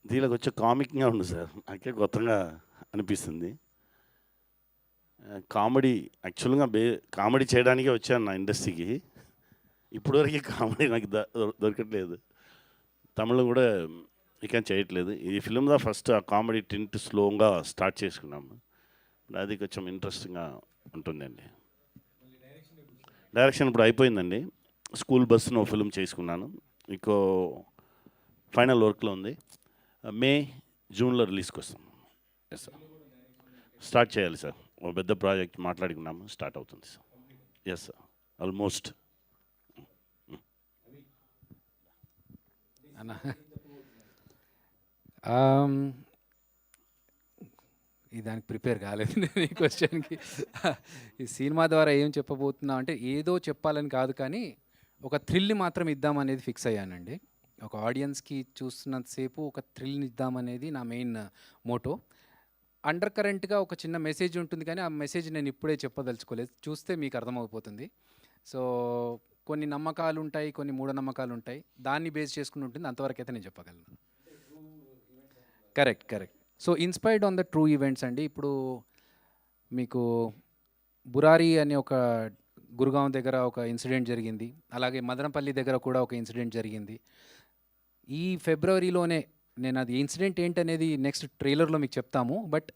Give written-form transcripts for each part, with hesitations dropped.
దీనికి వచ్చే కామిక్గా ఉంది సార్, నాకే కొత్తగా అనిపిస్తుంది. కామెడీ యాక్చువల్గా కామెడీ చేయడానికే వచ్చాను నా ఇండస్ట్రీకి. ఇప్పటివరకు కామెడీ నాకు దొరకట్లేదు. తమిళలో కూడా ఇక చేయట్లేదు. ఈ ఫిల్మ్లో ఫస్ట్ ఆ కామెడీ టింట్ స్లోగా స్టార్ట్ చేసుకున్నాము. అది కొంచెం ఇంట్రెస్టింగ్గా ఉంటుందండి. డైరెక్షన్ ఇప్పుడు అయిపోయిందండి. స్కూల్ బస్సును ఒక ఫిల్మ్ చేసుకున్నాను. ఇంకో ఫైనల్ వర్క్లో ఉంది. మే జూన్లో రిలీజ్కి వస్తాం. ఎస్ సార్, స్టార్ట్ చేయాలి సార్. ఒక పెద్ద ప్రాజెక్ట్ మాట్లాడుకున్నాము, స్టార్ట్ అవుతుంది సార్. Yes sir, almost. అన్న ఆమ్, ఈ దానికి ప్రిపేర్ కాలేదు నేను ఈ క్వశ్చన్కి. ఈ సినిమా ద్వారా ఏం చెప్పబోతున్నా అంటే ఏదో చెప్పాలని కాదు, కానీ ఒక థ్రిల్ని మాత్రం ఇద్దామనేది ఫిక్స్ అయ్యానండి. ఒక ఆడియన్స్కి చూస్తున్నంతసేపు ఒక థ్రిల్ని ఇద్దామనేది నా మెయిన్ మోటో. అండర్ కరెంట్గా ఒక చిన్న మెసేజ్ ఉంటుంది, కానీ ఆ మెసేజ్ నేను ఇప్పుడే చెప్పదలుచుకోలేదు, చూస్తే మీకు అర్థమైపోతుంది. సో కొన్ని నమ్మకాలు ఉంటాయి, కొన్ని మూఢనమ్మకాలు ఉంటాయి, దాన్ని బేస్ చేసుకుని ఉంటుంది. అంతవరకు అయితే నేను చెప్పగలను. Correct. So inspired on the true events అండి. ఇప్పుడు మీకు బురారి అనే ఒక గురుగాం దగ్గర ఒక ఇన్సిడెంట్ జరిగింది, అలాగే మదనపల్లి దగ్గర కూడా ఒక ఇన్సిడెంట్ జరిగింది. ఈ ఫిబ్రవరిలోనే, నేను అది ఇన్సిడెంట్ ఏంటనేది నెక్స్ట్ ట్రైలర్లో మీకు చెప్తాము, బట్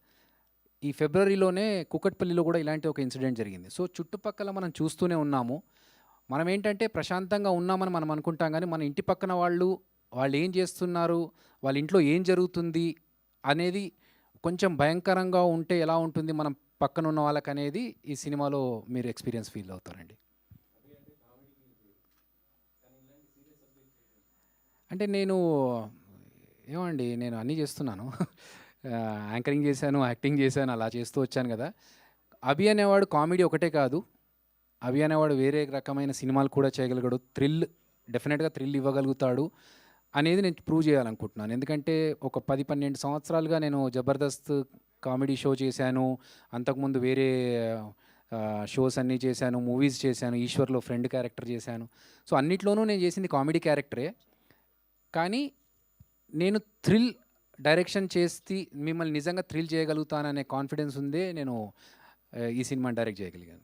ఈ ఫిబ్రవరిలోనే కుకట్పల్లిలో కూడా ఇలాంటి ఒక ఇన్సిడెంట్ జరిగింది. సో చుట్టుపక్కల మనం చూస్తూనే ఉన్నాము. మనం ఏంటంటే ప్రశాంతంగా ఉన్నామని మనం అనుకుంటాం, కానీ మన ఇంటి పక్కన వాళ్ళు ఏం చేస్తున్నారు, వాళ్ళ ఇంట్లో ఏం జరుగుతుంది అనేది కొంచెం భయంకరంగా ఉంటే ఎలా ఉంటుంది మనం పక్కన ఉన్న వాళ్ళకి అనేది ఈ సినిమాలో మీరు ఎక్స్పీరియన్స్ ఫీల్ అవుతారండి. అంటే నేను అన్నీ చేస్తున్నాను. యాంకరింగ్ చేశాను, యాక్టింగ్ చేశాను, అలా చేస్తూ వచ్చాను కదా. అభి అనేవాడు కామెడీ ఒకటే కాదు, అభి అనేవాడు వేరే రకమైన సినిమాలు కూడా చేయగలిగాడు. డెఫినెట్గా థ్రిల్ ఇవ్వగలుగుతాడు అనేది నేను ప్రూవ్ చేయాలనుకుంటున్నాను. ఎందుకంటే ఒక 10-12 సంవత్సరాలుగా నేను జబర్దస్త్ కామెడీ షో చేశాను, అంతకుముందు వేరే షోస్ అన్నీ చేశాను, మూవీస్ చేశాను, ఈశ్వర్లో ఫ్రెండ్ క్యారెక్టర్ చేశాను. సో అన్నిట్లోనూ నేను చేసింది కామెడీ క్యారెక్టరే. కానీ నేను థ్రిల్ డైరెక్షన్ చేసి మిమ్మల్ని నిజంగా థ్రిల్ చేయగలుగుతాననే కాన్ఫిడెన్స్ ఉందే నేను ఈ సినిమాని డైరెక్ట్ చేయగలిగాను.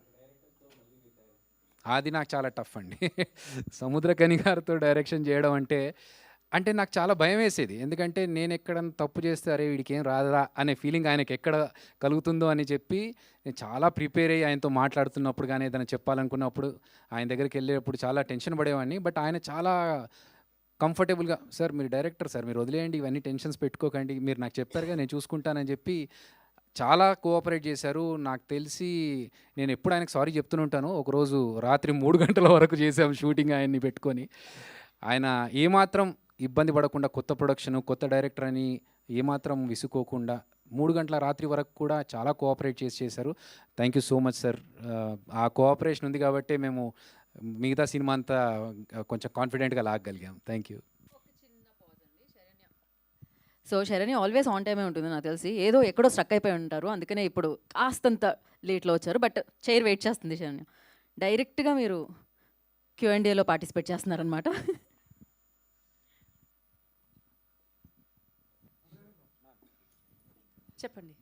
అది నాకు చాలా టఫ్ అండి. సముద్రకని గారితో డైరెక్షన్ చేయడం అంటే నాకు చాలా భయం వేసేది. ఎందుకంటే నేను ఎక్కడన్నా తప్పు చేస్తే అరే వీడికి ఏం రాదురా అనే ఫీలింగ్ ఆయనకి ఎక్కడ కలుగుతుందో అని చెప్పి నేను చాలా ప్రిపేర్ అయ్యి ఆయనతో మాట్లాడుతున్నప్పుడు కానీ ఏదైనా చెప్పాలనుకున్నప్పుడు ఆయన దగ్గరికి వెళ్ళేటప్పుడు చాలా టెన్షన్ పడేవాడిని. బట్ ఆయన చాలా కంఫర్టబుల్గా, సార్ మీరు డైరెక్టర్ సార్, మీరు వదిలేయండి, ఇవన్నీ టెన్షన్స్ పెట్టుకోకండి, మీరు నాకు చెప్పారుగా నేను చూసుకుంటానని చెప్పి చాలా కోఆపరేట్ చేశారు. నాకు తెలిసి నేను ఎప్పుడు ఆయనకు సారీ చెప్తూనే ఉంటాను. ఒకరోజు రాత్రి 3 గంటల వరకు చేసాము షూటింగ్ ఆయన్ని పెట్టుకొని. ఆయన ఏమాత్రం ఇబ్బంది పడకుండా, కొత్త ప్రొడక్షన్, కొత్త డైరెక్టర్ అని ఏమాత్రం విసుకోకుండా 3 గంటల రాత్రి వరకు కూడా చాలా కోఆపరేట్ చేశారు. Thank you so much sir. ఆ కోఆపరేషన్ ఉంది కాబట్టి మేము మిగతా సినిమా అంతా కొంచెం కాన్ఫిడెంట్గా లాగగలిగాం. Thank you. So Saranya always on టైమే ఉంటుంది నాకు తెలిసి. ఏదో ఎక్కడో స్ట్రక్ అయిపోయి ఉంటారు, అందుకనే ఇప్పుడు కాస్తంత లేట్లో వచ్చారు. బట్ చైర్ వెయిట్ చేస్తుంది శరణ్య. డైరెక్ట్గా మీరు Q&Aలో పార్టిసిపేట్ చేస్తున్నారనమాట. చెప్పండి.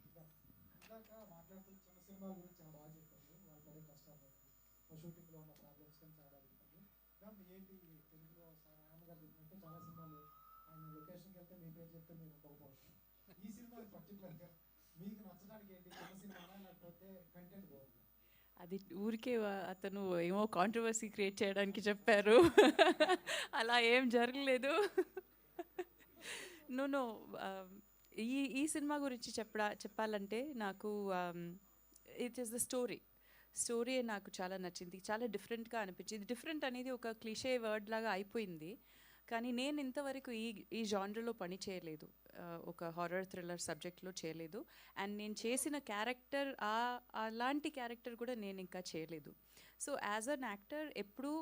అది ఊరికే అతను ఏమో కాంట్రవర్సీ క్రియేట్ చేయడానికి చెప్పారు. అలా ఏం జరగలేదు. నో ఈ సినిమా గురించి చెప్పాలంటే నాకు ఇట్ ఈస్ ద స్టోరీ నాకు చాలా నచ్చింది, చాలా డిఫరెంట్గా అనిపించింది. డిఫరెంట్ అనేది ఒక క్లిషే వర్డ్ లాగా అయిపోయింది, కానీ నేను ఇంతవరకు ఈ జానర్లో పని చేయలేదు, ఒక హారర్ థ్రిల్లర్ సబ్జెక్ట్లో చేయలేదు. అండ్ నేను చేసిన క్యారెక్టర్ అలాంటి క్యారెక్టర్ కూడా నేను ఇంకా చేయలేదు. సో యాజ్ అన్ యాక్టర్ ఎప్పుడూ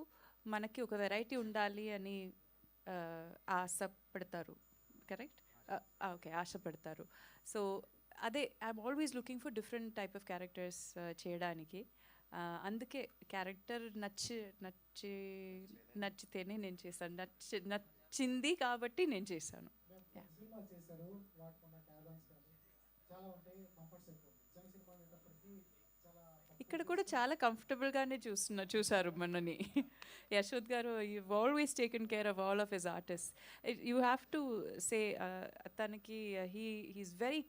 మనకి ఒక వెరైటీ ఉండాలి అని ఆశపడతారు. కరెక్ట్? ఓకే, ఆశపడతారు. సో అదే I'm always looking for different type of characters చేయడానికి. అందుకే క్యారెక్టర్ నచ్చితేనే నేను చేశాను, నచ్చింది కాబట్టి నేను చేశాను. సినిమాలు చేశారు వాటికి ఉన్న క్యాబన్స్ కానీ చాలా ఉంటాయి, కంఫర్ట్స్ ఎక్కువ ఉంటాయి. చిన్న సినిమాలు అనేటప్పటికీ చాలా ఇక్కడ కూడా చాలా కంఫర్టబుల్గానే చూసారు మనని. యశోద్ గారు you always taken care of all of his artist. You have to say తనకి he is very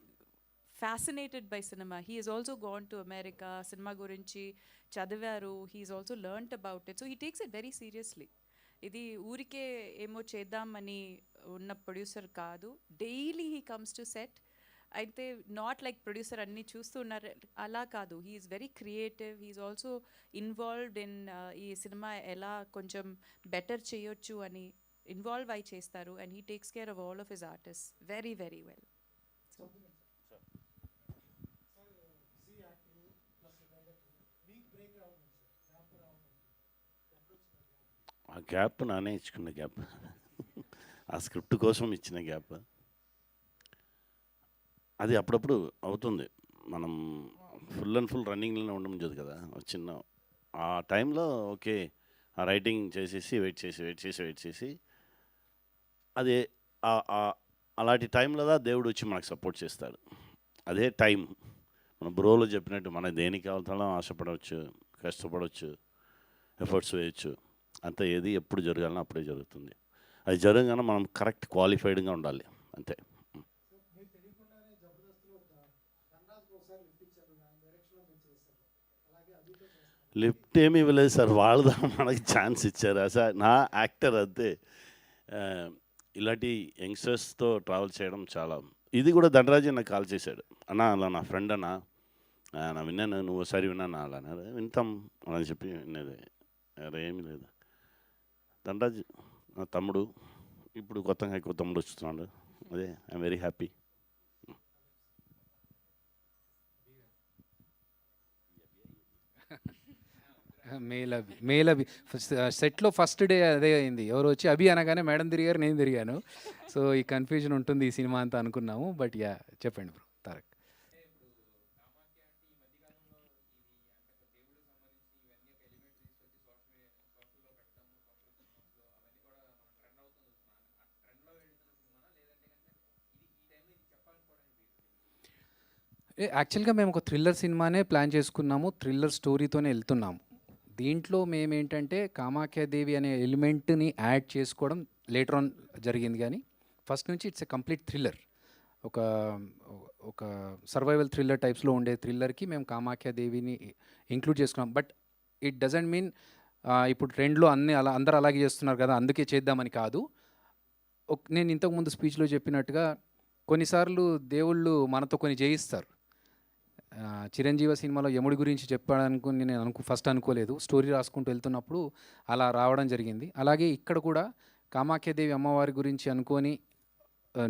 fascinated by cinema. He is also gone to America, cinema గురించి చదివారు, he is also learned about it. So he takes it very seriously. ఇది ఊరికే ఏమో చేద్దామని ఉన్న producer కాదు. Daily he comes to set. అయితే నాట్ లైక్ ప్రొడ్యూసర్ అన్నీ చూస్తున్నారు అలా కాదు. He is very creative. He is also involved in ఈ సినిమా ఎలా కొంచెం బెటర్ చేయొచ్చు అని ఇన్వాల్వ్ అయి చేస్తారు. And he takes care of all of his artist very very well. So జీ యాక్టింగ్ ప్లస్ డైరెక్టర్ మీకు బ్రేక్ రావడం సార్, గ్యాప్ రావడం ఎప్పుడు వచ్చిన గ్యాప్? ఆ గ్యాప్ నానే ఇచ్చుకున్న గ్యాప్, ఆ స్క్రిప్ట్ కోసం ఇచ్చిన గ్యాప్. అది అప్పుడప్పుడు అవుతుంది. మనం ఫుల్ అండ్ ఫుల్ రన్నింగ్లోనే ఉండదు కదా. చిన్న ఆ టైంలో ఓకే, ఆ రైటింగ్ చేసేసి వెయిట్ చేసి అది అలాంటి టైంలో దేవుడు వచ్చి మనకు సపోర్ట్ చేస్తాడు. అదే టైం మన బ్రోలో చెప్పినట్టు మనం దేనికి కావాలో ఆశపడవచ్చు, కష్టపడవచ్చు, ఎఫర్ట్స్ వేయచ్చు. అంతే, ఏది ఎప్పుడు జరగాలనో అప్పుడే జరుగుతుంది. అది జరగగానే మనం కరెక్ట్ క్వాలిఫైడ్గా ఉండాలి, అంతే. మీరు తెలియకుండానే జబర్దస్త్లో ధనరాజ్కి ఒకసారి లిఫ్ట్ ఇచ్చారు, ఆయన డైరెక్షన్లో మీరు చేశారు, అలాగే అభితో చేస్తారు. లిఫ్ట్ ఏమీ ఇవ్వలేదు సార్, వాళ్ళు మనకి ఛాన్స్ ఇచ్చారు. సార్ నా యాక్టర్ అంతే. ఇలాంటి యంగ్స్టర్స్తో ట్రావెల్ చేయడం చాలా. ఇది కూడా ధనరాజు నాకు కాల్ చేశాడు, అన్నా అలా నా ఫ్రెండ్ అన్నా, నా విన్నాను, నువ్వు ఒకసారి విన్నాను అలా అన్నారు. వింటాం అని చెప్పి విన్నది. అరే ఏమీ లేదు. ధనరాజు నా తమ్ముడు, ఇప్పుడు కొత్తగా ఎక్కువ తమ్ముడు వస్తున్నాడు. అదే ఐఎమ్ వెరీ హ్యాపీ. మేల్ అభి సెట్లో ఫస్ట్ డే అదే అయింది. ఎవరు వచ్చి అభి అనగానే మేడం తిరిగారు, నేను తిరిగాను. సో ఈ కన్ఫ్యూజన్ ఉంటుంది ఈ సినిమా అంతా అనుకున్నాము. బట్ యా, చెప్పండి బ్రో తారక్. యాక్చువల్గా మేము ఒక థ్రిల్లర్ సినిమానే ప్లాన్ చేసుకున్నాము, థ్రిల్లర్ స్టోరీతోనే వెళ్తున్నాము. దీంట్లో మేమేంటంటే కామాఖ్యాదేవి అనే ఎలిమెంట్ని యాడ్ చేసుకోవడం లేటర్ ఆన్ జరిగింది, కానీ ఫస్ట్ నుంచి ఇట్స్ ఎ కంప్లీట్ థ్రిల్లర్. ఒక ఒక సర్వైవల్ థ్రిల్లర్ టైప్స్లో ఉండే థ్రిల్లర్కి మేము కామాఖ్యాదేవిని ఇంక్లూడ్ చేసుకున్నాం. బట్ ఇట్ డజంట్ మీన్ ఇప్పుడు ట్రెండ్లో అందరూ అలాగే చేస్తున్నారు కదా అందుకే చేద్దామని కాదు. నేను ఇంతకుముందు స్పీచ్లో చెప్పినట్టుగా కొన్నిసార్లు దేవుళ్ళు మనతో కొన్ని చేయిస్తారు. చిరంజీవి సినిమాలో యముడి గురించి చెప్పాడనుకుని నేను ఫస్ట్ అనుకోలేదు. స్టోరీ రాసుకుంటూ వెళ్తున్నప్పుడు అలా రావడం జరిగింది. అలాగే ఇక్కడ కూడా కామాఖ్యాదేవి అమ్మవారి గురించి అనుకొని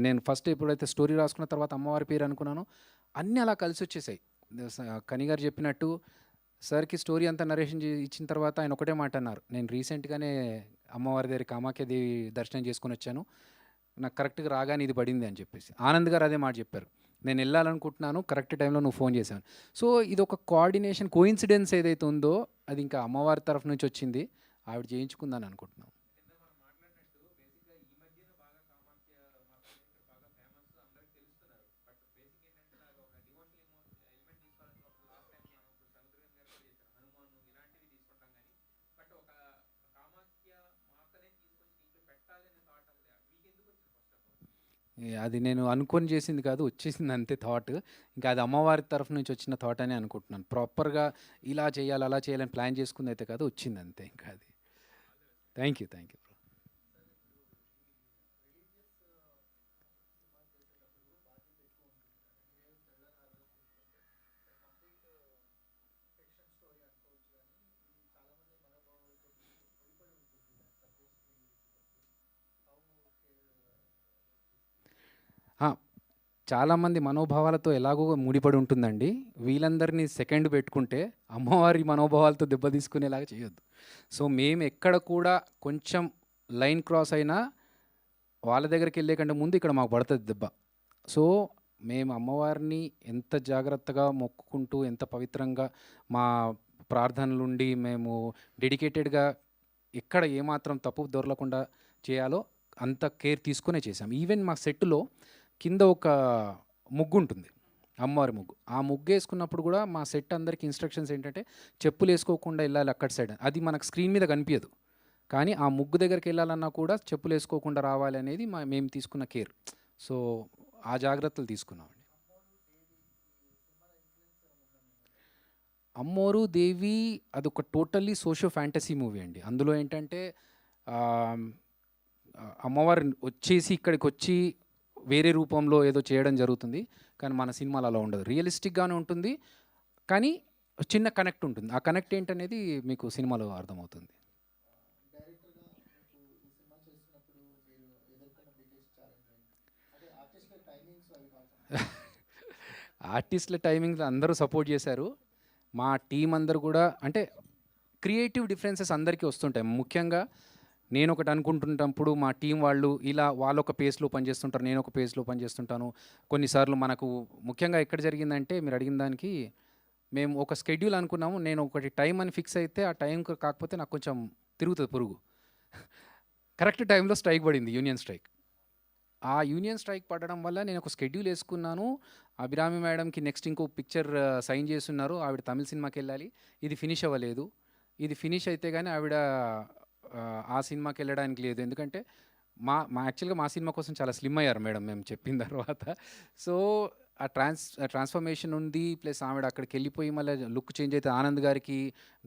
నేను ఫస్ట్ ఎప్పుడైతే స్టోరీ రాసుకున్న తర్వాత అమ్మవారి పేరు అనుకున్నానో అన్నీ అలా కలిసి వచ్చేసాయి. కనిగారు చెప్పినట్టు సార్కి స్టోరీ అంతా నరేషన్ ఇచ్చిన తర్వాత ఆయన ఒకటే మాట అన్నారు, నేను రీసెంట్గానే అమ్మవారి దగ్గర కామాఖ్యాదేవి దర్శనం చేసుకొని వచ్చాను, నాకు కరెక్ట్గా రాగానే ఇది పడింది అని చెప్పేసి. ఆనంద్ గారు అదే మాట చెప్పారు, నేను వెళ్ళాలనుకుంటున్నాను, కరెక్ట్ టైంలో నువ్వు ఫోన్ చేశాను. సో ఇది ఒక కోఆర్డినేషన్, కోయిన్సిడెన్స్ ఏదైతే ఉందో అది ఇంకా అమ్మవారి తరఫు నుంచి వచ్చింది, ఆవిడ చేయించుకుందని అనుకుంటున్నాను. అది నేను అనుకొని చేసింది కాదు, వచ్చేసింది అంతే థాట్. ఇంకా అది అమ్మవారి తరఫు నుంచి వచ్చిన థాట్ అని అనుకుంటున్నాను. ప్రాపర్గా ఇలా చేయాలి అలా చేయాలని ప్లాన్ చేసుకుంది అయితే కాదు, వచ్చింది అంతే. ఇంకా అది థ్యాంక్ యూ బ్రో. చాలామంది మనోభావాలతో ఎలాగో ముడిపడి ఉంటుందండి. వీళ్ళందరినీ సెకండ్ పెట్టుకుంటే అమ్మవారి మనోభావాలతో దెబ్బ తీసుకునేలాగా చేయొద్దు. సో మేము ఎక్కడ కూడా కొంచెం లైన్ క్రాస్ అయినా వాళ్ళ దగ్గరికి వెళ్ళే కంటే ముందు ఇక్కడ మాకు పడుతుంది దెబ్బ. సో మేము అమ్మవారిని ఎంత జాగ్రత్తగా మొక్కుకుంటూ ఎంత పవిత్రంగా మా ప్రార్థనలుండి మేము డెడికేటెడ్గా ఎక్కడ ఏమాత్రం తప్పు దొరలకుండా చేయాలో అంత కేర్ తీసుకునే చేసాం. ఈవెన్ మా సెట్లో కింద ఒక ముగ్గు ఉంటుంది, అమ్మవారి ముగ్గు. ఆ ముగ్గు వేసుకున్నప్పుడు కూడా మా సెట్ అందరికి ఇన్స్ట్రక్షన్స్ ఏంటంటే చెప్పులు వేసుకోకుండా వెళ్ళాలి అక్కడ సైడ్. అది మనకు స్క్రీన్ మీద కనిపించదు, కానీ ఆ ముగ్గు దగ్గరికి వెళ్ళాలన్నా కూడా చెప్పులు వేసుకోకుండా రావాలి అనేది మేము తీసుకున్న కేర్. సో ఆ జాగ్రత్తలు తీసుకున్నామండి. అమ్మోరు దేవి అదొక టోటల్లీ సోషో ఫ్యాంటసీ మూవీ అండి. అందులో ఏంటంటే అమ్మవారు వచ్చేసి ఇక్కడికి వచ్చి వేరే రూపంలో ఏదో చేయడం జరుగుతుంది, కానీ మన సినిమాలో అలా ఉండదు. రియలిస్టిక్గానే ఉంటుంది, కానీ చిన్న కనెక్ట్ ఉంటుంది. ఆ కనెక్ట్ ఏంటనేది మీకు సినిమాలో అర్థమవుతుంది. ఆర్టిస్టుల టైమింగ్స్ అందరూ సపోర్ట్ చేశారు. మా టీం అందరూ కూడా అంటే క్రియేటివ్ డిఫరెన్సెస్ అందరికీ వస్తుంటాయి. ముఖ్యంగా నేను ఒకటి అనుకుంటున్నప్పుడు మా టీం వాళ్ళు ఇలా వాళ్ళొక పేస్లో పనిచేస్తుంటారు, నేను ఒక పేస్లో పనిచేస్తుంటాను. కొన్నిసార్లు మనకు ముఖ్యంగా ఎక్కడ జరిగిందంటే మీరు అడిగిన దానికి మేము ఒక స్కెడ్యూల్ అనుకున్నాము. నేను ఒకటి టైం అని ఫిక్స్ అయితే ఆ టైం కాకపోతే నాకు కొంచెం తిరుగుతుంది పురుగు. కరెక్ట్ టైంలో స్ట్రైక్ పడింది, యూనియన్ స్ట్రైక్. ఆ యూనియన్ స్ట్రైక్ పడడం వల్ల నేను ఒక స్కెడ్యూల్ వేసుకున్నాను. అభిరామి మేడంకి నెక్స్ట్ ఇంకో పిక్చర్ సైన్ చేస్తున్నారు, ఆవిడ తమిళ సినిమాకి వెళ్ళాలి. ఇది ఫినిష్ అవ్వలేదు. ఇది ఫినిష్ అయితే కానీ ఆవిడ ఆ సినిమాకి వెళ్ళడానికి లేదు. ఎందుకంటే యాక్చువల్గా మా సినిమా కోసం చాలా స్లిమ్ అయ్యారు మేడం మేము చెప్పిన తర్వాత. సో ఆ ట్రాన్స్ఫర్మేషన్ ఉంది, ప్లస్ ఆవిడ అక్కడికి వెళ్ళిపోయి మళ్ళీ లుక్ చేంజ్ అయితే ఆనంద్ గారికి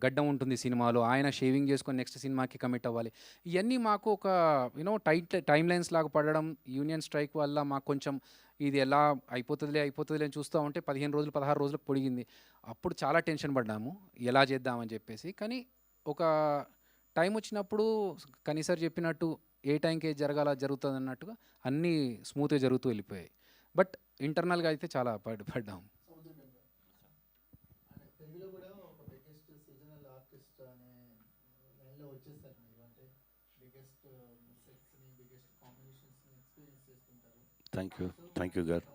గడ్డం ఉంటుంది సినిమాలో, ఆయన షేవింగ్ చేసుకొని నెక్స్ట్ సినిమాకి కమిట్ అవ్వాలి. ఇవన్నీ మాకు ఒక టైట్ టైం లైన్స్ లాగా పడడం, యూనియన్ స్ట్రైక్ వల్ల మాకు కొంచెం ఇది ఎలా అయిపోతుందిలే అని చూస్తూ ఉంటే 15 రోజులు 16 రోజులకు పొడిగింది. అప్పుడు చాలా టెన్షన్ పడ్డాము ఎలా చేద్దామని చెప్పేసి. కానీ ఒక టైం వచ్చినప్పుడు కనీసారి చెప్పినట్టు ఏ టైంకి ఏది జరగాల జరుగుతుంది అన్నట్టుగా అన్నీ స్మూత్గా జరుగుతూ వెళ్ళిపోయాయి. బట్ ఇంటర్నల్గా అయితే చాలా పడ్డాము. థ్యాంక్ యూ గారు.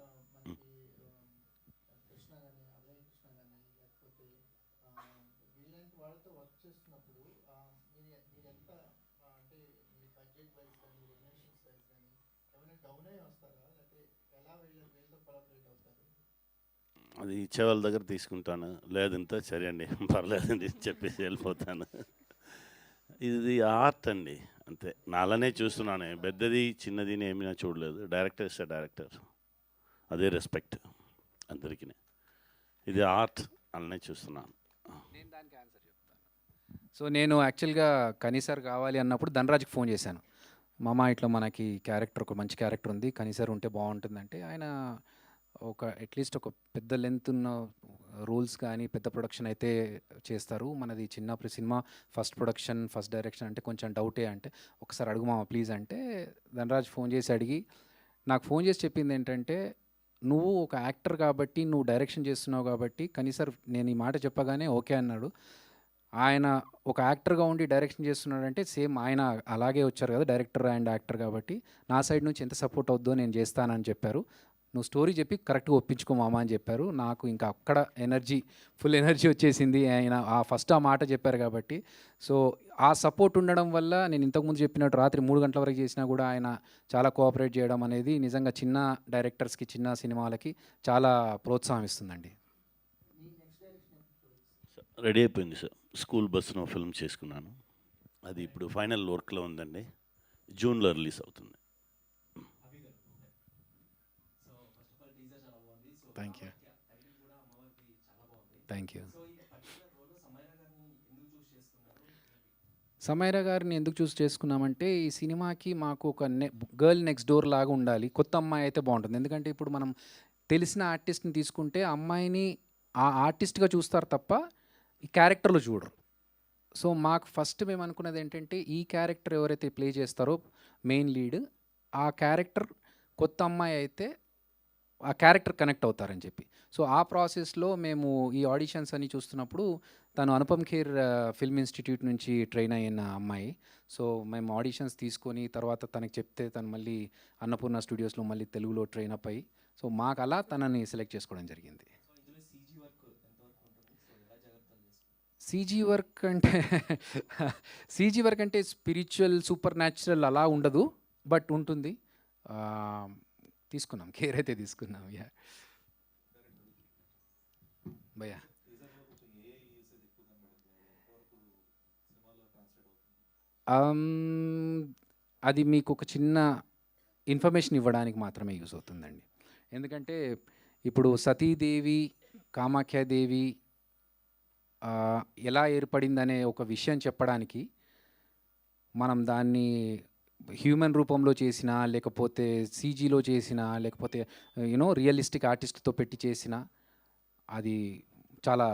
అది ఇచ్చే వాళ్ళ దగ్గర తీసుకుంటాను, లేదంటే సరే అండి పర్లేదండి చెప్పేసి వెళ్ళిపోతాను. ఇది ఆర్ట్ అండి, అంతే. నాలానే చూస్తున్నాను, పెద్దది చిన్నది ఏమైనా చూడలేదు. డైరెక్టర్ ఇస్తే డైరెక్టర్, అదే రెస్పెక్ట్ అందరికీ. ఇది ఆర్ట్ అలానే చూస్తున్నాను. నేను దానికి ఆన్సర్ చెప్తాను. సో నేను యాక్చువల్గా కనీసార్ కావాలి అన్నప్పుడు ధనరాజ్కి ఫోన్ చేశాను. మామ ఇట్లా మనకి క్యారెక్టర్ ఒక మంచి క్యారెక్టర్ ఉంది, కనీసార్ ఉంటే బాగుంటుందంటే ఆయన ఒక అట్లీస్ట్ ఒక పెద్ద లెంత్ ఉన్న రూల్స్ కానీ పెద్ద ప్రొడక్షన్ అయితే చేస్తారు. మనది చిన్న cinema, first production first direction అంటే కొంచెం డౌటే. అంటే ఒకసారి అడుగు మామ ప్లీజ్ అంటే ధనరాజ్ ఫోన్ చేసి అడిగి నాకు ఫోన్ చేసి చెప్పింది ఏంటంటే, నువ్వు ఒక యాక్టర్ కాబట్టి నువ్వు డైరెక్షన్ చేస్తున్నావు కాబట్టి కనీసార్ నేను ఈ మాట చెప్పగానే ఓకే అన్నాడు. ఆయన ఒక యాక్టర్గా ఉండి డైరెక్షన్ చేస్తున్నాడంటే సేమ్ ఆయన అలాగే వచ్చారు కదా డైరెక్టర్ అండ్ యాక్టర్ కాబట్టి నా సైడ్ నుంచి ఎంత సపోర్ట్ అవుద్దో నేను చేస్తానని చెప్పారు. నువ్వు స్టోరీ చెప్పి కరెక్ట్గా ఒప్పించుకో మామ అని చెప్పారు. నాకు ఇంకా అక్కడ ఫుల్ ఎనర్జీ వచ్చేసింది. ఆయన ఫస్ట్ ఆ మాట చెప్పారు కాబట్టి. సో ఆ సపోర్ట్ ఉండడం వల్ల నేను ఇంతకుముందు చెప్పినట్టు రాత్రి 3 గంటల వరకు చేసినా కూడా ఆయన చాలా కోఆపరేట్ చేయడం అనేది నిజంగా చిన్న డైరెక్టర్స్కి చిన్న సినిమాలకి చాలా ప్రోత్సాహం ఇస్తుందండి. రెడీ అయిపోయింది సార్. స్కూల్ బస్సును ఫిల్మ్ చేసుకున్నాను, అది ఇప్పుడు ఫైనల్ వర్క్లో ఉందండి. జూన్లో రిలీజ్ అవుతుంది. Thank you. సమైరా గారిని ఎందుకు చూస్ చేసుకున్నామంటే ఈ సినిమాకి మాకు ఒక గర్ల్ నెక్స్ట్ డోర్ లాగా ఉండాలి, కొత్త అమ్మాయి అయితే బాగుంటుంది. ఎందుకంటే ఇప్పుడు మనం తెలిసిన ఆర్టిస్ట్ని తీసుకుంటే అమ్మాయిని ఆ ఆర్టిస్ట్గా చూస్తారు తప్ప ఈ క్యారెక్టర్లో చూడరు. సో మాకు ఫస్ట్ మేము అనుకున్నది ఏంటంటే ఈ క్యారెక్టర్ ఎవరైతే ప్లే చేస్తారో మెయిన్ లీడ్, ఆ క్యారెక్టర్ కొత్త అమ్మాయి అయితే ఆ క్యారెక్టర్ కనెక్ట్ అవుతారని చెప్పి. సో ఆ ప్రాసెస్లో మేము ఈ ఆడిషన్స్ అని చూస్తున్నప్పుడు తను అనుపమ్ ఖేర్ ఫిల్మ్ ఇన్స్టిట్యూట్ నుంచి ట్రైన్ అయిన అమ్మాయి. సో మేము ఆడిషన్స్ తీసుకొని తర్వాత తనకి చెప్తే తను మళ్ళీ అన్నపూర్ణ స్టూడియోస్లో మళ్ళీ తెలుగులో ట్రైన్ అప్ అయ్యి సో మాకు అలా తనని సెలెక్ట్ చేసుకోవడం జరిగింది. సీజీ వర్క్ అంటే స్పిరిచువల్ సూపర్ న్యాచురల్ అలా ఉండదు, బట్ ఉంటుంది. తీసుకున్నాం, కేర్ అయితే తీసుకున్నాం. యా భయ్యా. అది మీకు ఒక చిన్న ఇన్ఫర్మేషన్ ఇవ్వడానికి మాత్రమే యూజ్ అవుతుందండి. ఎందుకంటే ఇప్పుడు సతీదేవి, కామాఖ్యాదేవి ఎలా ఏర్పడిందనే ఒక విషయం చెప్పడానికి మనం దాన్ని హ్యూమన్ రూపంలో చేసినా, లేకపోతే సీజీలో చేసినా, లేకపోతే రియలిస్టిక్ ఆర్టిస్ట్తో పెట్టి చేసినా అది చాలా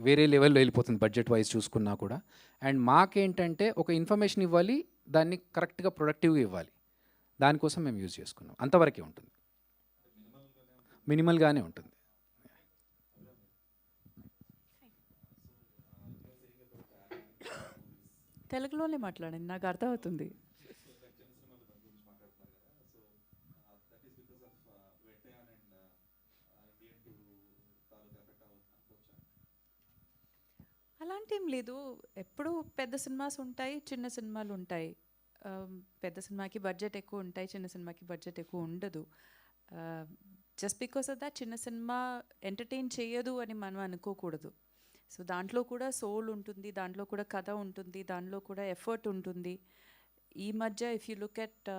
వేరే లెవెల్లో వెళ్ళిపోతుంది బడ్జెట్ వైజ్ చూసుకున్నా కూడా. అండ్ మాకేంటంటే ఒక ఇన్ఫర్మేషన్ ఇవ్వాలి, దాన్ని కరెక్ట్గా ప్రొడక్టివ్గా ఇవ్వాలి. దానికోసం మేము యూజ్ చేసుకున్నాం. అంతవరకే ఉంటుంది, మినిమల్గానే ఉంటుంది. తెలుగులోనే మాట్లాడండి, నాకు అర్థమవుతుంది. అలాంటి ఏం లేదు. ఎప్పుడు పెద్ద సినిమాస్ ఉంటాయి, చిన్న సినిమాలు ఉంటాయి. పెద్ద సినిమాకి బడ్జెట్ ఎక్కువ ఉంటాయి, చిన్న సినిమాకి బడ్జెట్ ఎక్కువ ఉండదు. జస్ట్ బికాస్ ఆఫ్ దట్ చిన్న సినిమా ఎంటర్టైన్ చేయదు అని మనం అనుకోకూడదు. సో దాంట్లో కూడా సోల్ ఉంటుంది, దాంట్లో కూడా కథ ఉంటుంది, దాంట్లో కూడా ఎఫర్ట్ ఉంటుంది. ఈ మధ్య if you look at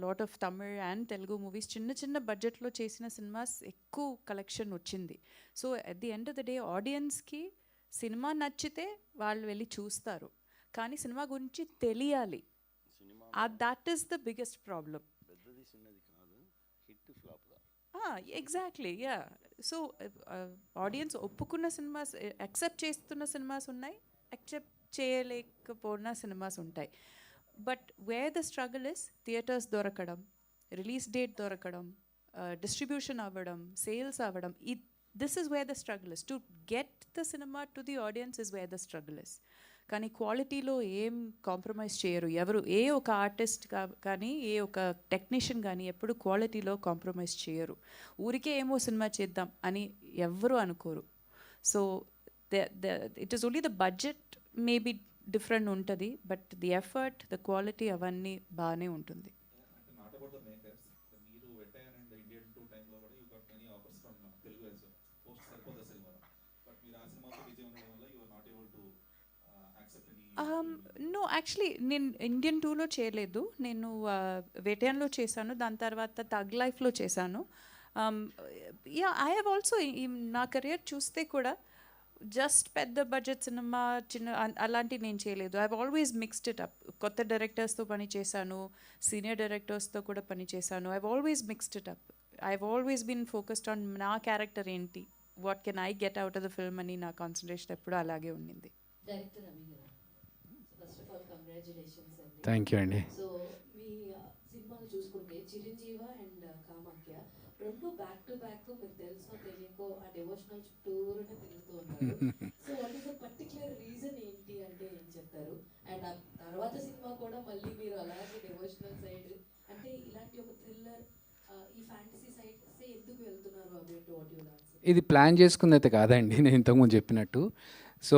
lot of Tamil and Telugu movies, చిన్న చిన్న బడ్జెట్లో చేసిన సినిమాస్ ఎక్కువ కలెక్షన్ వచ్చింది. So at the end of the day ఆడియన్స్కి సినిమా నచ్చితే వాళ్ళు వెళ్ళి చూస్తారు, కానీ సినిమా గురించి తెలియాలి. That is the biggest problem. Exactly, yeah. So audience ఒప్పుకున్న సినిమాస్, యాక్సెప్ట్ చేస్తున్న సినిమాస్ ఉన్నాయి, యాక్సెప్ట్ చేయలేకపోయిన సినిమాస్ ఉంటాయి. But where the struggle is theatres దొరకడం, రిలీజ్ డేట్ దొరకడం, డిస్ట్రిబ్యూషన్ అవ్వడం, సేల్స్ అవ్వడం. This is where the struggle is. To get the cinema to the audience is where the struggle is. కానీ క్వాలిటీలో ఏం compromise చేయరు ఎవరు. ఏ ఒక ఆర్టిస్ట్ కానీ, ఏ ఒక టెక్నీషియన్ కానీ ఎప్పుడు క్వాలిటీలో కాంప్రమైజ్ చేయరు. ఊరికే ఏమో సినిమా చేద్దాం అని ఎవ్వరూ అనుకోరు. So it is only the budget maybe different ఉంటుంది, but the effort, the quality అవన్నీ బాగానే ఉంటుంది. నో, యాక్చువల్లీ నేను ఇండియన్ 2లో చేయలేదు. నేను వేటయాన్లో చేశాను, దాని తర్వాత తగ్ లైఫ్లో చేశాను. యా, ఐ హ్యావ్ ఆల్సో నా కెరియర్ చూస్తే కూడా జస్ట్ పెద్ద బడ్జెట్ సినిమా, చిన్న అలాంటివి నేను చేయలేదు. I have always mixed it up. కొత్త డైరెక్టర్స్తో పని చేశాను, సీనియర్ డైరెక్టర్స్తో కూడా పని చేశాను. I have always mixed it up. I have always been focused on నా క్యారెక్టర్ ఏంటి, what can I get out of the film అని నా కాన్సన్ట్రేషన్ ఎప్పుడు అలాగే ఉండింది. డైరెక్టర్ అమీ గారు, ఫస్ట్ ఆఫ్ ఆల్ కంగ్రాచులేషన్స్ అండి. థ్యాంక్ యూ అండి. సో మీ సినిమాలు చూసుకుంటే చిరంజీవ అండ్ కామాఖ్య రెండు బ్యాక్ టు బ్యాక్, మీకు తెలుసో తెలియకో ఆ డివోషనల్ చుట్టూరునే తిరుగుతూ ఉన్నారు. So what is the particular reason ఏంటి అంటే ఏం చెప్తారు? అండ్ ఆ తర్వాత సినిమా కూడా మళ్ళీ మీరు అలాగే డివోషనల్ సైడ్, అంటే ఇలాంటి ఒక థ్రిల్లర్, ఈ ఫ్యాంటసీ సైడ్ ఎందుకు వెళ్తున్నారు అబౌట్ వాట్ యు ఆన్సర్? ఇది ప్లాన్ చేసుకుంది అయితే కాదండి, నేను ఇంతకుముందు చెప్పినట్టు. సో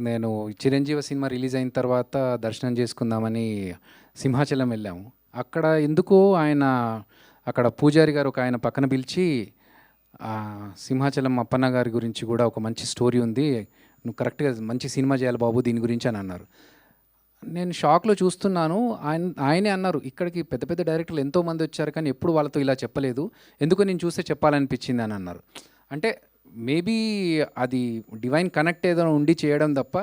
నేను చిరంజీవ సినిమా రిలీజ్ అయిన తర్వాత దర్శనం చేసుకుందామని సింహాచలం వెళ్ళాము. అక్కడ ఎందుకో ఆయన, అక్కడ పూజారి గారు ఒక ఆయన పక్కన పిలిచి, సింహాచలం అప్పన్న గారి గురించి కూడా ఒక మంచి స్టోరీ ఉంది, నువ్వు కరెక్ట్గా మంచి సినిమా చేయాలి బాబు దీని గురించి అని అన్నారు. నేను షాక్లో చూస్తున్నాను. ఆయనే అన్నారు, ఇక్కడికి పెద్ద పెద్ద డైరెక్టర్లు ఎంతోమంది వచ్చారు కానీ ఎప్పుడు వాళ్ళతో ఇలా చెప్పలేదు, ఎందుకో నేను చూస్తే చెప్పాలనిపించింది అని అన్నారు. అంటే మేబీ అది డివైన్ కనెక్ట్ ఏదో ఉండి చేయడం తప్ప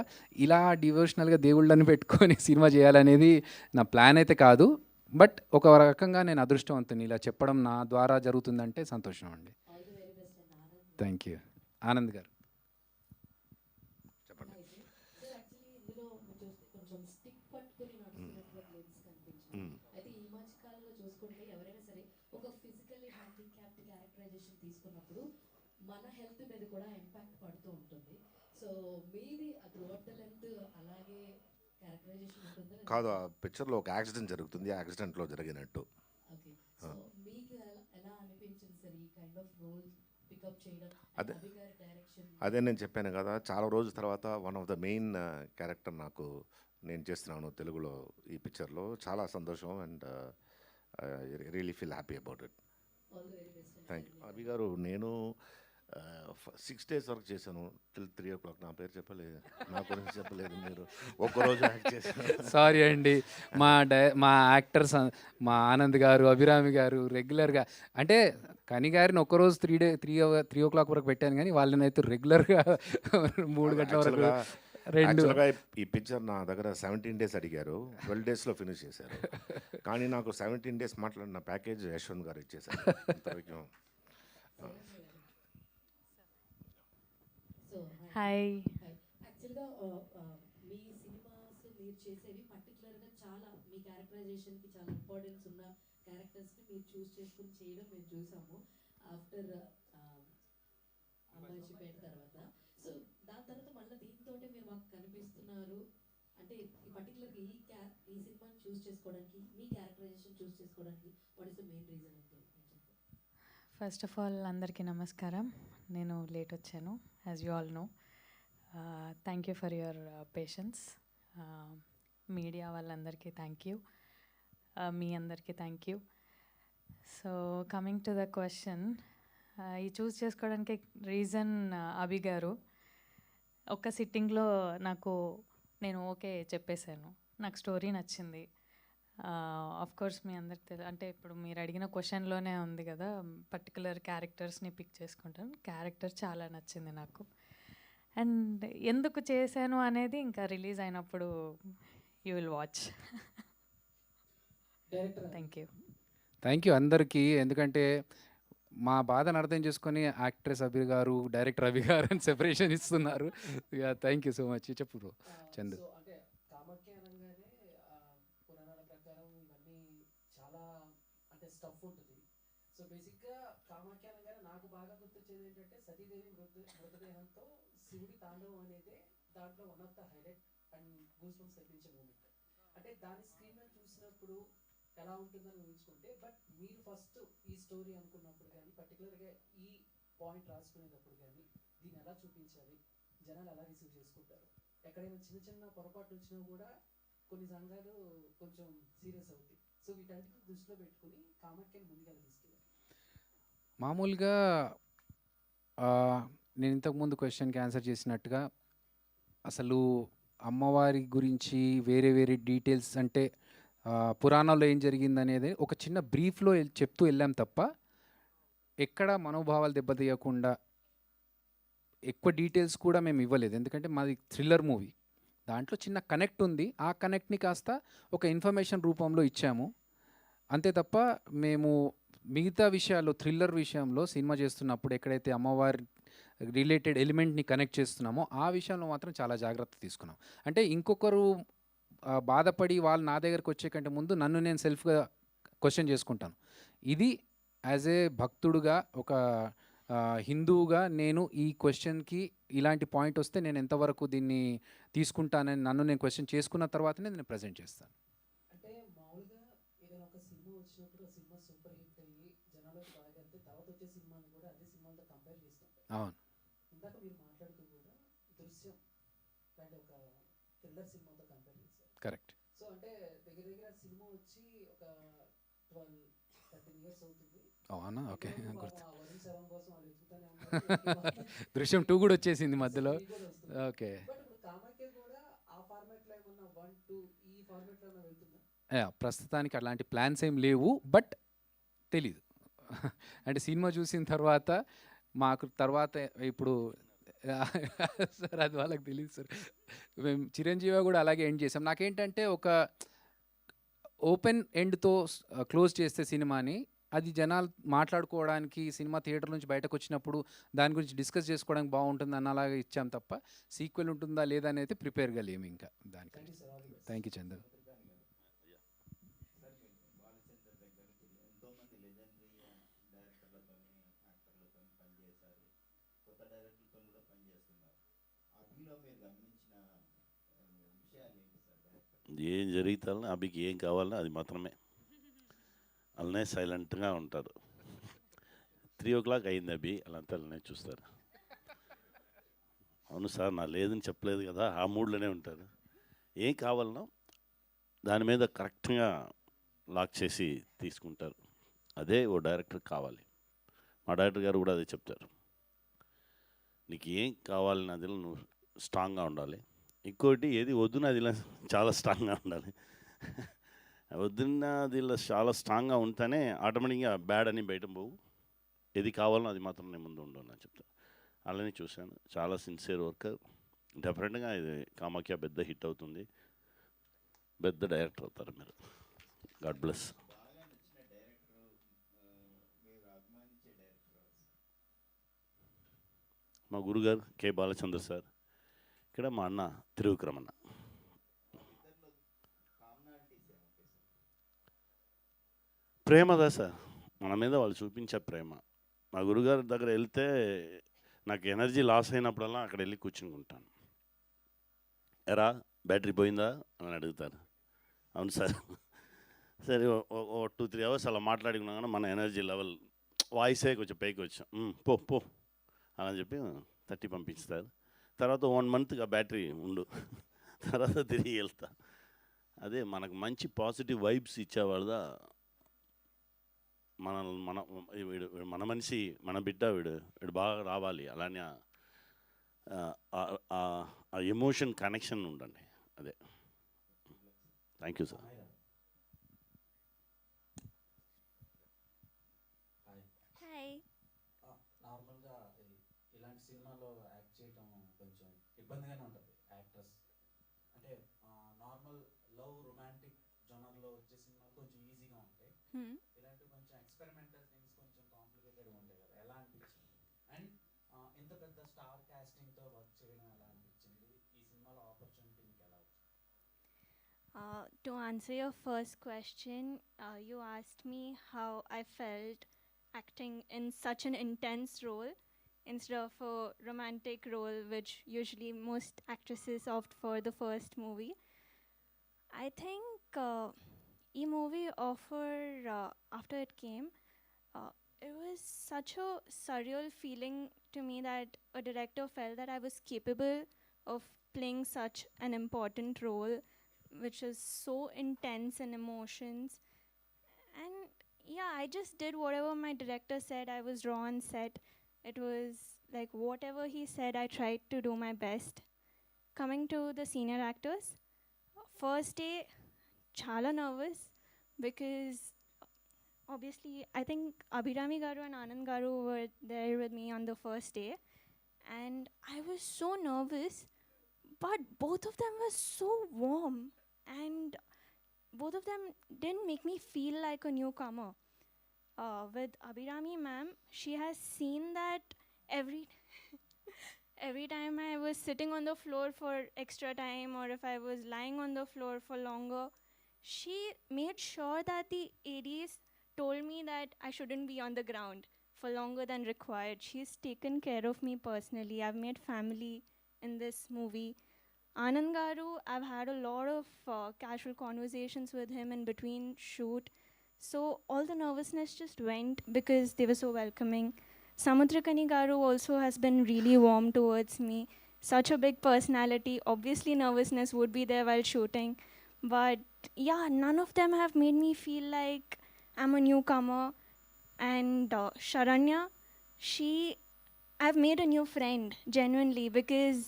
ఇలా డివోషనల్గా దేవుళ్ళని పెట్టుకొని సినిమా చేయాలనేది నా ప్లాన్ అయితే కాదు. బట్ ఒక రకంగా నేను అదృష్టవంతుని, ఇలా చెప్పడం నా ద్వారా జరుగుతుందంటే సంతోషం అండి. Thank you. ఆనంద్ గారు సార్, యాక్చువల్లీ ఇందులో కొంచెం స్టిక్ పట్టుకుని నడుస్తున్నటువంటి లెన్స్ కనిపించింది. అయితే ఈ మధ్య కాలంలో చూసుకుంటే ఎవరైనా సరే ఒక ఫిజికల్లీ హ్యాండిక్యాప్డ్ క్యారెక్టరైజేషన్ తీసుకున్నప్పుడు మన హెల్త్ మీద కూడా ఇంపాక్ట్ పడుతూ ఉంటుంది. సో మీది త్రూఅవుట్ ద లెంత్ అలాగే క్యారెక్టరైజేషన్ ఉంటుందా? కాదు, ఆ పిక్చర్లో ఒక యాక్సిడెంట్ జరుగుతుంది, యాక్సిడెంట్లో జరిగినట్టు. ఓకే. సో మీకు ఎలా అనిపించింది సార్ ఈ కైండ్ ఆఫ్ రోల్ పికప్ చేయడం? అదే అభి గారి డైరెక్షన్. అదే నేను చెప్పాను కదా, చాలా రోజుల తర్వాత one of the main character నాకు నేను చేస్తున్నాను తెలుగులో ఈ పిక్చర్లో. చాలా సంతోషం and really feel happy about it. All the Abhi గారు నేను 6 days వర్క్ చేశాను టిల్ 3 o'clock. నా పేరు చెప్పలేదు, నా గురించి చెప్పలేదు మీరు. ఒక్కరోజు యాక్ట్ చేశాను. సారీ అండి. మా యాక్టర్స్ మా ఆనంద్ గారు, అభిరామి గారు రెగ్యులర్గా అంటే కని గారిని ఒక్కరోజు 3 o'clock వరకు పెట్టాను, కానీ వాళ్ళని అయితే రెగ్యులర్గా 3 గంటల వరకు యాక్చువల్గా 2. యాక్చువల్గా ఈ పిక్చర్ నా దగ్గర 17 days అడిగారు, 12 daysలో ఫినిష్ చేశారు. కానీ నాకు 17 days మాట్లాడిన ప్యాకేజ్ యశ్వంత్ గారు ఇచ్చేశారు. ఇంతవరకు సో హాయ్. యాక్చువల్గా మీ సినిమాస్ మీరు చేసేవి పర్టికులర్గా చాలా మీ క్యారెక్టరైజేషన్కి చాలా ఇంపార్టెన్స్ ఉన్న క్యారెక్టర్స్ని మీరు చూస్ చేసుకుని చేయడం మేము చూసాము ఆఫ్టర్ అమ్మాయిపేట తర్వాత. సో దాని తర్వాత మళ్ళీ దీంతో మీరు మాకు కనిపిస్తున్నారు అంటే ఈ పర్టికులర్గా ఈ సినిమాని చూస్ చేసుకోవడానికి, మీ క్యారెక్టరైజేషన్ చూస్ చేసుకోవడానికి what is the main reason అంటే ఫస్ట్ ఆఫ్ ఆల్ అందరికీ నమస్కారం. నేను లేట్ వచ్చాను, as you all know. Thank you for your patience. Media వాళ్ళందరికీ థ్యాంక్ యూ, మీ అందరికీ thank you. So coming to the question, ఈ చూస్ చేసుకోవడానికి రీజన్ అభి గారు. ఒక్క సిట్టింగ్లో నేను ఓకే చెప్పేశాను, నాకు స్టోరీ నచ్చింది. ఆఫ్ కోర్స్ మీ అందరికి అంటే ఇప్పుడు మీరు అడిగిన క్వశ్చన్లోనే ఉంది కదా, పర్టికులర్ క్యారెక్టర్స్ని పిక్ చేసుకుంటాను. క్యారెక్టర్ చాలా నచ్చింది నాకు. అండ్ ఎందుకు చేశాను అనేది ఇంకా రిలీజ్ అయినప్పుడు you will watch. Thank you అందరికీ. ఎందుకంటే మా బాధను అర్థం చేసుకొని యాక్ట్రెస్ అభి గారు, డైరెక్టర్ అభి గారు అని సెపరేషన్ ఇస్తున్నారు. Thank you so much. చెప్పు చందు. అంటే కామాఖ్య అనగానే పురాణాల ప్రకారం ఇవన్నీ చాలా అంటే స్టఫ్ ఉంటుంది. సో బేసిక్గా కామాఖ్య అనగానే నాకు బాగా గుర్తొచ్చేది ఏంటంటే సతీదేవి మృతదేహంతో శివుడి తాండవం అనేది దాంట్లో one of the highlight and goose bumps తెప్పించే మూమెంట్. అంటే దాని స్క్రీన్ మీద చూసినప్పుడు ఎలా ఉంటుందని ఊహించుకుంటే, బట్ మీరు ఫస్ట్ ఈ స్టోరీ అనుకున్నప్పుడు కానీ పర్టికులర్గా ఈ పాయింట్ రాసుకునేటప్పుడు కానీ దీన్ని ఎలా చూపించాలి, జనాలు ఎలా రిసీవ్ చేసుకుంటారు, ఎక్కడైనా చిన్న చిన్న పొరపాట్లు వచ్చినా కూడా కొన్ని సంఘాలు కొంచెం సీరియస్ అవుతాయి. సో వీటన్నిటిని దృష్టిలో పెట్టుకుని కామాఖ్యని ముందుకెళ్ళి తీసుకెళ్ళారు. మామూలుగా నేను ఇంతకుముందు క్వశ్చన్కి ఆన్సర్ చేసినట్టుగా అసలు అమ్మవారి గురించి వేరే వేరే డీటెయిల్స్ అంటే పురాణాల్లో ఏం జరిగింది అనేది ఒక చిన్న బ్రీఫ్లో చెప్తూ వెళ్ళాం తప్ప ఎక్కడ మనోభావాలు దెబ్బతీయకుండా ఎక్కువ డీటెయిల్స్ కూడా మేము ఇవ్వలేదు. ఎందుకంటే మాది థ్రిల్లర్ మూవీ, దాంట్లో చిన్న కనెక్ట్ ఉంది, ఆ కనెక్ట్ని కాస్త ఒక ఇన్ఫర్మేషన్ రూపంలో ఇచ్చాము అంతే తప్ప మేము మిగతా విషయాల్లో థ్రిల్లర్ విషయంలో సినిమా చేస్తున్నప్పుడు ఎక్కడైతే అమ్మవారి రిలేటెడ్ ఎలిమెంట్ని కనెక్ట్ చేస్తున్నామో ఆ విషయంలో మాత్రం చాలా జాగ్రత్త తీసుకున్నాం. అంటే ఇంకొకరు బాధపడి వాళ్ళు నా దగ్గరికి వచ్చే కంటే ముందు నన్ను నేను సెల్ఫ్గా క్వశ్చన్ చేసుకుంటాను. ఇది యాజ్ ఏ భక్తుడుగా ఒక హిందువుగా నేను ఈ క్వశ్చన్కి ఇలాంటి పాయింట్ వస్తే నేను ఎంతవరకు దీన్ని తీసుకుంటానని నన్ను నేను క్వశ్చన్ చేసుకున్న తర్వాతనే నేను ప్రజెంట్ చేస్తాను. అంటే మామూలుగా ఏదైనా ఒక సినిమా వచ్చినప్పుడు ఆ సినిమా సూపర్ హిట్ అయ్యి జనాలకు బాగా వెళ్తే తర్వాత వచ్చే సినిమాని కూడా అదే సినిమాలతో కంపేర్ చేస్తుంటారు. అవును, ఇందాక మీరు మాట్లాడుతూ కూడా దృశ్యం అంటే ఒక థ్రిల్లర్ సినిమాతో కంపేర్ చేశారు. కరెక్ట్. సో అంటే దగ్గర దగ్గర సినిమా వచ్చి ఒక 12-13 years అవుతుంది. అవునా, ఓకే. వరుణ్ శరం కోసం వాళ్ళు వెతుకుతానే ఉన్నారు. దృశ్యం 2 కూడా వచ్చేసింది మధ్యలో. ఓకే, బట్ ఇప్పుడు కామాఖ్య కూడా ఆ ఫార్మాట్లో ఏమన్నా 1, 2 ఈ ఫార్మాట్లో ఏమన్నా వెళ్తుందా? ప్రస్తుతానికి అలాంటి ప్లాన్స్ ఏం లేవు, బట్ తెలీదు. అంటే సినిమా చూసిన తర్వాత మాకు తర్వాత ఇప్పుడు సార్ అది వాళ్ళకి తెలియదు సార్. మేము చిరంజీవి కూడా అలాగే ఎండ్ చేసాం. నాకేంటంటే ఒక ఓపెన్ ఎండ్తో క్లోజ్ చేస్తే సినిమాని అది జనాలు మాట్లాడుకోవడానికి సినిమా థియేటర్ నుంచి బయటకు వచ్చినప్పుడు దాని గురించి డిస్కస్ చేసుకోవడానికి బాగుంటుంది అన్న అలాగా ఇచ్చాం తప్ప సీక్వెల్ ఉంటుందా లేదా అనేది ప్రిపేర్గా లేము ఇంకా దానికి. థ్యాంక్ యూ చంద్ర. ఏం జరుగుతానో అభికి ఏం కావాలో అది మాత్రమే, అలానే సైలెంట్గా ఉంటారు. 3 o'clock అయింది అభి, అలాంతా అలానే చూస్తారు. అవును సార్ నా లేదని చెప్పలేదు కదా, ఆ మూడ్లోనే ఉంటారు. ఏం కావాలనో దాని మీద కరెక్ట్గా లాక్ చేసి తీసుకుంటారు. అదే ఓ డైరెక్టర్ కావాలి. మా డైరెక్టర్ గారు కూడా అదే చెప్తారు. నీకు ఏం కావాలి నదిలో నువ్వు స్ట్రాంగ్గా ఉండాలి. ఇంకోటి ఏది వద్దు నదిలో చాలా స్ట్రాంగ్గా ఉండాలి. వద్దున్న నదిలో చాలా స్ట్రాంగ్గా ఉంటేనే ఆటోమేటిక్గా బ్యాడ్ అని బయట పోవు. ఏది కావాలో అది మాత్రం నేను ముందు ఉండను అని చెప్తాను. అలానే చూశాను. చాలా సిన్సియర్ వర్క్. డెఫినెట్గా ఇది కామాఖ్య పెద్ద హిట్ అవుతుంది. పెద్ద డైరెక్టర్ అవుతారు మీరు. God bless. మా గురుగారు కె బాలచంద్ర సార్, ఇక్కడ మా అన్న త్రివిక్రమన్న. ప్రేమదా సార్, మన మీద వాళ్ళు చూపించే ప్రేమ. మా గురుగారి దగ్గర వెళ్తే నాకు ఎనర్జీ లాస్ అయినప్పుడల్లా అక్కడ వెళ్ళి కూర్చునుకుంటాను. ఎరా బ్యాటరీ పోయిందా అని అడుగుతారు. అవును సార్. సరే 2-3 అవర్స్ అలా మాట్లాడుకున్నా కానీ మన ఎనర్జీ లెవెల్ వాయిసే కొంచెం పైకి వచ్చాం. పో పో అలా చెప్పి తట్టి పంపిస్తారు. తర్వాత 1 month ఆ బ్యాటరీ ఉండు, తర్వాత తిరిగి వెళ్తా. అదే మనకు మంచి పాజిటివ్ వైబ్స్ ఇచ్చేవాళ్ళదా వీడు మన మనిషి, మన బిడ్డ, వీడు బాగా రావాలి అలానే ఆ ఎమోషన్ కనెక్షన్ ఉండండి. అదే. Thank you sir. హాయ్. నార్మల్గా ఇలాంటి సినిమాలో యాక్ట్ చేయడం కొంచెం ఇబ్బందిగానే ఉంటుంది యాక్టర్స్. అంటే నార్మల్ లవ్ రొమాంటిక్ జోనర్లో వచ్చే సినిమాలు కొంచెం ఈజీగా ఉంటాయి. ఇలాంటి కొంచెం ఎక్స్పెరిమెంటల్ థింగ్స్ కొంచెం కాంప్లికేటెడ్గా ఉంటాయి కదా, ఎలా అనిపించింది? అండ్ ఇంత పెద్ద స్టార్ కాస్టింగ్తో వర్క్ చేయడం ఎలా అనిపించింది? ఈ సినిమాలో ఆపర్చునిటీ మీకు ఎలా వచ్చింది? To answer your first question, you asked me how I felt acting in such an intense role instead of a romantic role, which usually most actresses opt for the first movie. I think e movie offer after it came, it was such a surreal feeling to me that a director felt that I was capable of playing such an important role, which is so intense in emotions. And yeah, I just did whatever my director said. I was raw on set. It was like whatever he said, I tried to do my best. Coming to the senior actors, first day, chala nervous because obviously I think Abhirami Garu and Anand Garu were there with me on the first day, and I was so nervous, but both of them were so warm, and both of them didn't make me feel like a newcomer. With Abhirami ma'am, she has seen that every time I was sitting on the floor for extra time, or if I was lying on the floor for longer, she made sure that the ADs told me that I shouldn't be on the ground for longer than required. She's taken care of me personally. I've made family in this movie. Anand Garu, I've had a lot of casual conversations with him in between shoot. So all the nervousness just went because they were so welcoming. Samudrakani Garu also has been really warm towards me. Such a big personality. Obviously nervousness would be there while shooting. But yeah, none of them have made me feel like I'm a newcomer. And Sharanya, I've made a new friend, genuinely, because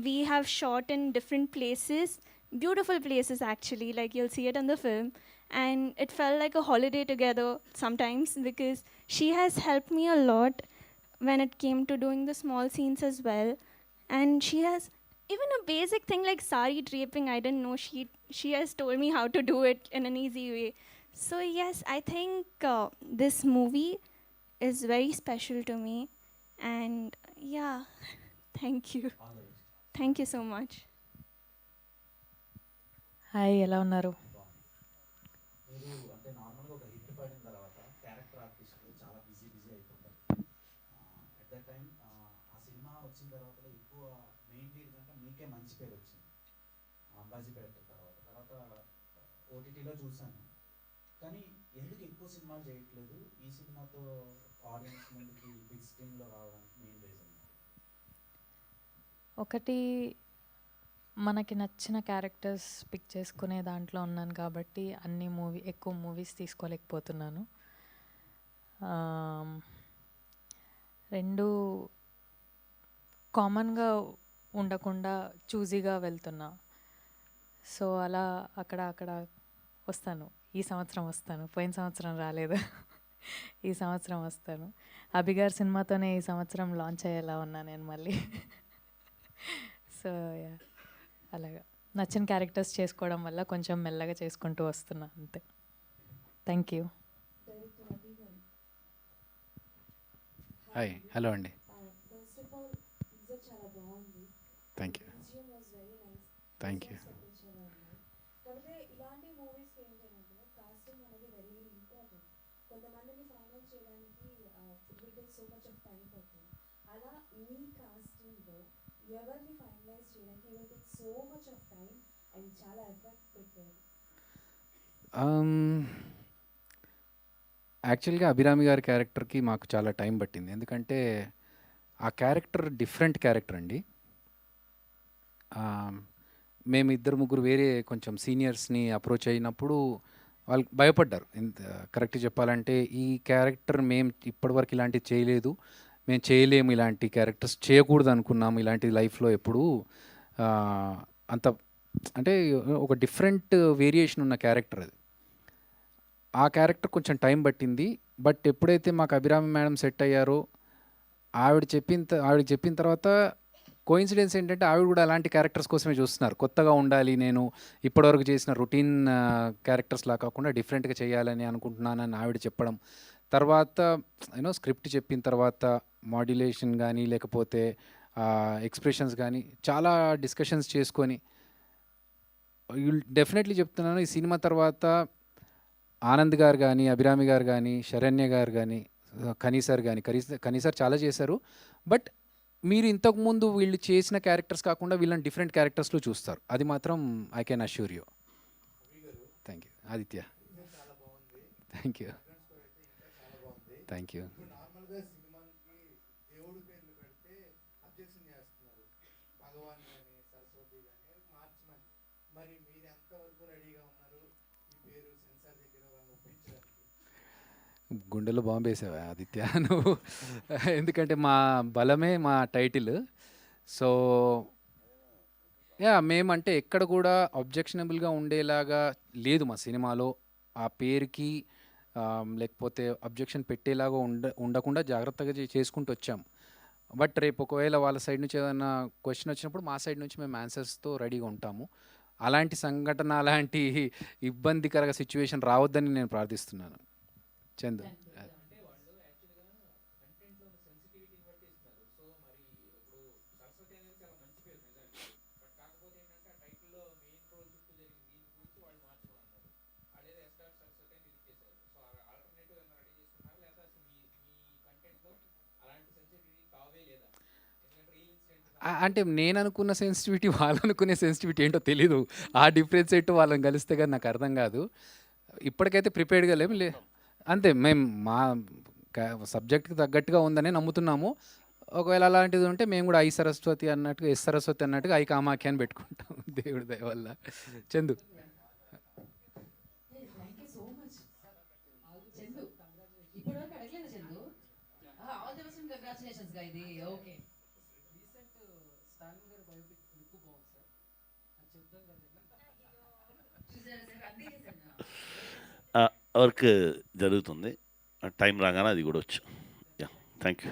we have shot in different places, beautiful places actually, like you'll see it in the film. And it felt like a holiday together sometimes because she has helped me a lot when it came to doing the small scenes as well. And she has even a basic thing like sari draping, I didn't know. She has told me how to do it in an easy way. So yes, I think this movie is very special to me. And yeah, thank you. Thank you so much. Hi, ఎలా ఉన్నారు? మీరు అంటే నార్మల్గా ఒక hit పడిన తర్వాత character ఆర్టిస్టులు చాలా బిజీ అయిపోతారు. అట్ దట్ టైం ఆ సినిమా వచ్చిన తర్వాత ఎక్కువ మెయిన్ లీడ్ కంటే మీకే మంచి పేరు వచ్చింది అంబాజీపేట తర్వాత ఓటీటీలో చూశాను. కానీ ఎందుకు ఎక్కువ సినిమాలు చేయట్లేదు? ఈ సినిమాతో ఆడియన్స్ ముందుకి బిగ్ స్క్రీన్లో రావడానికి మెయిన్ రీజన్? ఒకటి, మనకి నచ్చిన క్యారెక్టర్స్ పిక్ చేసుకునే దాంట్లో ఉన్నాను కాబట్టి ఎక్కువ మూవీస్ తీసుకోలేకపోతున్నాను. రెండు కామన్గా ఉండకుండా చూజీగా వెళ్తున్నా. సో అలా అక్కడ వస్తాను. ఈ సంవత్సరం వస్తాను, పోయిన సంవత్సరం రాలేదు. ఈ సంవత్సరం వస్తాను. అభిగారి సినిమాతోనే ఈ సంవత్సరం లాంచ్ అయ్యేలా ఉన్నా నేను మళ్ళీ. సో అలాగా నచ్చిన క్యారెక్టర్స్ చేసుకోవడం వల్ల కొంచెం మెల్లగా చేసుకుంటూ వస్తున్నా అంతే. Thank you. హాయ్, హలో అండి. ఫస్ట్ ఆఫ్ ఆల్ టీజర్ చాలా బాగుంది. Thank you. విజయం was very nice. Thank you. కాకపోతే ఇలాంటి మూవీస్ ఏంటంటే కాస్టింగ్ అనేది వెరీ వెరీ ఇంపార్టెంట్. కొంతమందిని ఫైనల్ చేయడానికి it will take so much of time పడుతుంది. అలా మీ కాస్టింగ్లో ఎవరిని ఫైనలైజ్ చేయడానికి it will take so much of time and చాలా ఎఫర్ట్ పెట్టారు. యాక్చువల్గా అభిరామి గారి క్యారెక్టర్కి మాకు చాలా టైం పట్టింది. ఎందుకంటే ఆ క్యారెక్టర్ డిఫరెంట్ క్యారెక్టర్ అండి. మేము ఇద్దరు ముగ్గురు వేరే కొంచెం సీనియర్స్ని అప్రోచ్ అయినప్పుడు వాళ్ళు భయపడ్డారు. ఇంత కరెక్ట్ చెప్పాలంటే ఈ క్యారెక్టర్ మేము ఇప్పటివరకు ఇలాంటివి చేయలేదు, మేము చేయలేము, ఇలాంటి క్యారెక్టర్స్ చేయకూడదు అనుకున్నాము ఇలాంటి లైఫ్లో ఎప్పుడు. అంత అంటే ఒక డిఫరెంట్ వేరియేషన్ ఉన్న క్యారెక్టర్ అది. ఆ క్యారెక్టర్ కొంచెం టైం పట్టింది. బట్ ఎప్పుడైతే మాకు అభిరామి మేడం సెట్ అయ్యారో ఆవిడ చెప్పిన తర్వాత కోయిన్సిడెన్స్ ఏంటంటే ఆవిడ కూడా అలాంటి క్యారెక్టర్స్ కోసమే చూస్తున్నారు. కొత్తగా ఉండాలి, నేను ఇప్పటివరకు చేసిన రొటీన్ క్యారెక్టర్స్లా కాకుండా డిఫరెంట్గా చేయాలని అనుకుంటున్నానని ఆవిడ చెప్పడం. తర్వాత స్క్రిప్ట్ చెప్పిన తర్వాత మాడ్యులేషన్ కానీ లేకపోతే ఎక్స్ప్రెషన్స్ కానీ చాలా డిస్కషన్స్ చేసుకొని డెఫినెట్లీ చెప్తున్నాను, ఈ సినిమా తర్వాత ఆనంద్ గారు కానీ, అభిరామి గారు కానీ, శరణ్య గారు కానీ, కనీసార్ కానీ, కనీసార్ చాలా చేశారు. బట్ మీరు ఇంతకుముందు వీళ్ళు చేసిన క్యారెక్టర్స్ కాకుండా వీళ్ళని డిఫరెంట్ క్యారెక్టర్స్లో చూస్తారు. అది మాత్రం I can assure you. Thank you Aditya. Thank you. Thank you. గుండెలో బాంబు వేసావా ఆదిత్య నువ్వు? ఎందుకంటే మా బలమే మా టైటిల్. సో మేమంటే ఎక్కడ కూడా అబ్జెక్షనబుల్గా ఉండేలాగా లేదు మా సినిమాలో. ఆ పేరుకి లేకపోతే అబ్జెక్షన్ పెట్టేలాగా ఉండకుండా జాగ్రత్తగా చేసుకుంటూ వచ్చాం. బట్ రేపు ఒకవేళ వాళ్ళ సైడ్ నుంచి ఏదైనా క్వశ్చన్ వచ్చినప్పుడు మా సైడ్ నుంచి మేము ఆన్సర్స్తో రెడీగా ఉంటాము. అలాంటి సంఘటన, అలాంటి ఇబ్బందికర సిచ్యువేషన్ రావద్దని నేను ప్రార్థిస్తున్నాను. చందు. అంటే నేను అనుకున్న సెన్సిటివిటీ వాళ్ళు అనుకునే సెన్సిటివిటీ ఏంటో తెలీదు. ఆ డిఫరెన్స్ ఏంటో వాళ్ళని కలిస్తే కానీ నాకు అర్థం కాదు. ఇప్పటికైతే ప్రిపేర్డ్గా లేము. అంతే, మేము మా సబ్జెక్ట్కి తగ్గట్టుగా ఉందని నమ్ముతున్నాము. ఒకవేళ అలాంటిది ఉంటే మేము కూడా ఐ సరస్వతి అన్నట్టుగా, ఎస్ సరస్వతి అన్నట్టుగా ఐ కామాఖ్య అని పెట్టుకుంటాం దేవుడి దయ వల్ల. చందు. వర్క్ జరుగుతుంది, టైం రాగానే అది కూడా వచ్చు. Yeah, thank you.